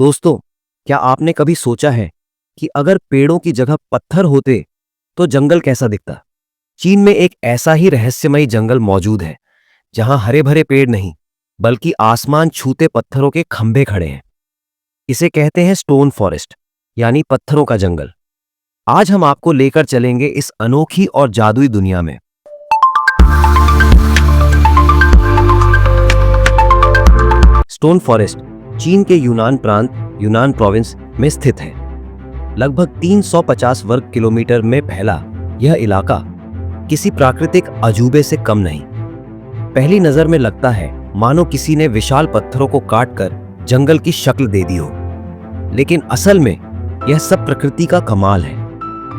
दोस्तों, क्या आपने कभी सोचा है कि अगर पेड़ों की जगह पत्थर होते तो जंगल कैसा दिखता? चीन में एक ऐसा ही रहस्यमयी जंगल मौजूद है जहां हरे भरे पेड़ नहीं बल्कि आसमान छूते पत्थरों के खंभे खड़े हैं। इसे कहते हैं स्टोन फॉरेस्ट, यानी पत्थरों का जंगल। आज हम आपको लेकर चलेंगे इस अनोखी और जादुई दुनिया में। स्टोन फॉरेस्ट चीन के यूनान प्रांत, यूनान प्रोविंस में स्थित है। लगभग 350 वर्ग किलोमीटर में फैला यह इलाका किसी प्राकृतिक अजूबे से कम नहीं। पहली नजर में लगता है मानो किसी ने विशाल पत्थरों को काटकर जंगल की शक्ल दे दी हो, लेकिन असल में यह सब प्रकृति का कमाल है।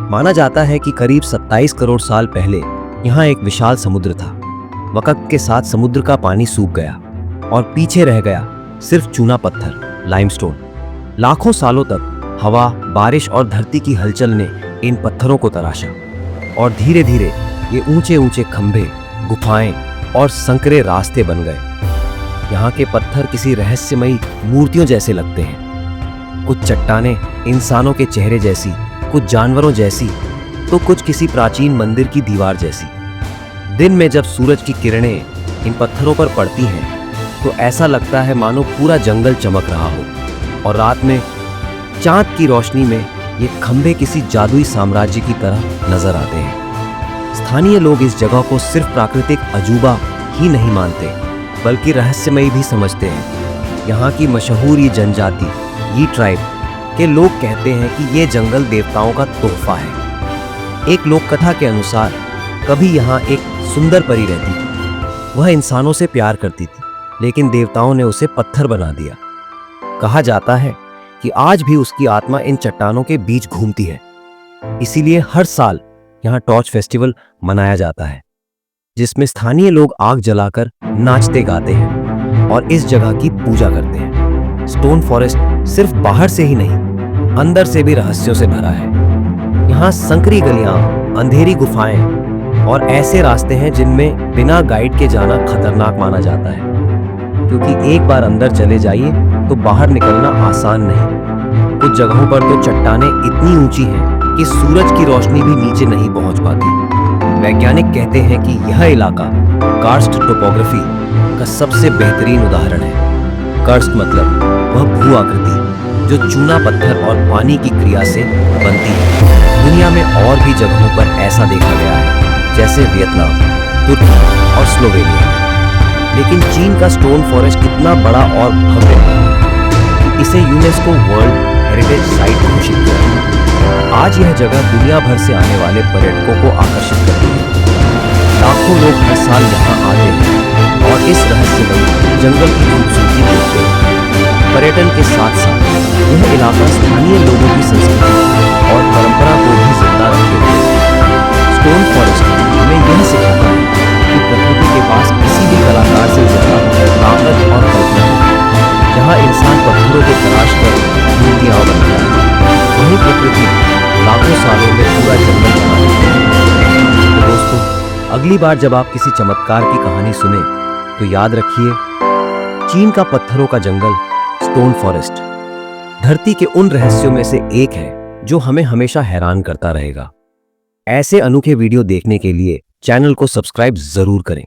माना जाता है कि करीब 27 करोड़ साल पहले यहाँ एक विशाल समुद्र था। वक्त के साथ समुद्र का पानी सूख गया और पीछे रह गया सिर्फ चूना पत्थर, लाइमस्टोन। लाखों सालों तक हवा, बारिश और धरती की हलचल ने इन पत्थरों को तराशा और धीरे धीरे ये ऊंचे ऊंचे खंभे, गुफाएं और संकरे रास्ते बन गए। यहाँ के पत्थर किसी रहस्यमयी मूर्तियों जैसे लगते हैं। कुछ चट्टानें इंसानों के चेहरे जैसी, कुछ जानवरों जैसी, तो कुछ किसी प्राचीन मंदिर की दीवार जैसी। दिन में जब सूरज की किरणें इन पत्थरों पर पड़ती हैं तो ऐसा लगता है मानो पूरा जंगल चमक रहा हो, और रात में चांद की रोशनी में ये खंभे किसी जादुई साम्राज्य की तरह नजर आते हैं। स्थानीय लोग इस जगह को सिर्फ प्राकृतिक अजूबा ही नहीं मानते बल्कि रहस्यमयी भी समझते हैं। यहाँ की मशहूर ये जनजाति, ये ट्राइब के लोग कहते हैं कि ये जंगल देवताओं का तोहफा है। एक लोक कथा के अनुसार कभी यहाँ एक सुंदर परी रहती थी। वह इंसानों से प्यार करती थी, लेकिन देवताओं ने उसे पत्थर बना दिया। कहा जाता है कि आज भी उसकी आत्मा इन चट्टानों के बीच घूमती है। इसीलिए हर साल यहाँ टॉर्च फेस्टिवल मनाया जाता है, जिसमें स्थानीय लोग आग जलाकर नाचते गाते हैं और इस जगह की पूजा करते हैं। स्टोन फॉरेस्ट सिर्फ बाहर से ही नहीं, अंदर से भी रहस्यों से भरा है। यहाँ संकरी गलियां, अंधेरी गुफाएं और ऐसे रास्ते हैं जिनमें बिना गाइड के जाना खतरनाक माना जाता है, क्योंकि एक बार अंदर चले जाइए तो बाहर निकलना आसान नहीं। कुछ जगहों पर तो चट्टानें इतनी ऊंची हैं कि सूरज की रोशनी भी नीचे नहीं पहुंच पाती। वैज्ञानिक कहते हैं कि यह इलाका कार्स्ट टोपोग्राफी का सबसे बेहतरीन उदाहरण है। कार्स्ट मतलब वह भू आकृति जो चूना पत्थर और पानी की क्रिया से बनती है। दुनिया में और भी जगहों पर ऐसा देखा गया है, जैसे वियतनाम, तुर्की और स्लोवेनिया। लेकिन चीन का स्टोन फॉरेस्ट कितना बड़ा और भव्य है कि इसे यूनेस्को वर्ल्ड हेरिटेज साइट घोषित किया है। आज यह जगह दुनिया भर से आने वाले पर्यटकों को आकर्षित करती है। लाखों लोग हर साल यहाँ आते हैं और इस रहस्यमयी जंगल की खूबसूरती देखते हैं। पर्यटन के साथ साथ यह इलाका स्थानीय लोगों की संस्कृति और परंपरा को भी जिंदा रखते हैं। स्टोन फॉरेस्ट हमें यह सिखाता है कि प्रकृति के पास किसी भी कलाकार से ज्यादा ताकत और कल्पना है। जहाँ इंसान पत्थरों को तराश कर मूर्तियां बनाता है, वही प्रकृति लाखों सालों में पूरा जंगल बनाती है। तो दोस्तों, अगली बार जब आप किसी चमत्कार की कहानी सुने तो याद रखिए, चीन का पत्थरों का जंगल स्टोन फॉरेस्ट धरती के उन रहस्यों में से एक है जो हमें हमेशा हैरान करता रहेगा। ऐसे अनोखे वीडियो देखने के लिए चैनल को सब्सक्राइब जरूर करें।